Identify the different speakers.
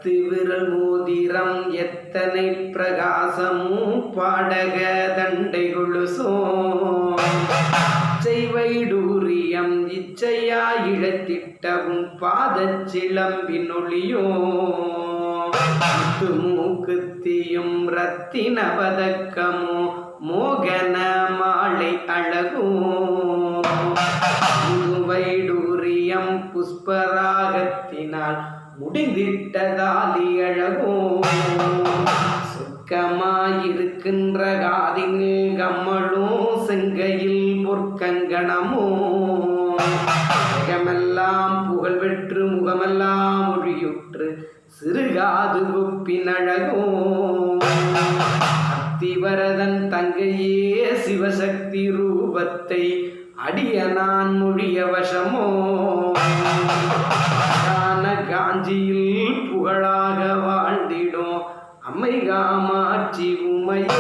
Speaker 1: பத்து விரல் மோதிரம் எத்தனை பிரகாசமும் பாடக தண்டை கொலுசோ வைடூரியம் இச்சையா இழத்திட்டவும் பாதச் சிலம்பின் ஒளியோ மூக்குத்தியும் ரத்தின பதக்கமோ மோகன மாலை அழகோ வைடூரியம் புஷ்பராகத்தினால் முடிந்திட்டதாலி அழகோ சொக்கமாயிருக்கின்ற காதினில் கம்மளும் செங்கையில் பொற்கங்கணமோ முகமெல்லாம் புகழ் பெற்று முகமெல்லாம் மொழியுற்று சிறுகாது கொப்பின் அழகோ அத்திவரதன் தங்கையே சிவசக்தி ரூபத்தை அடிய நான் மொழிய வசமோ காஞ்சியில் புகழாக வாழ்ந்திடும் அம்மை காமாட்சி உமையே.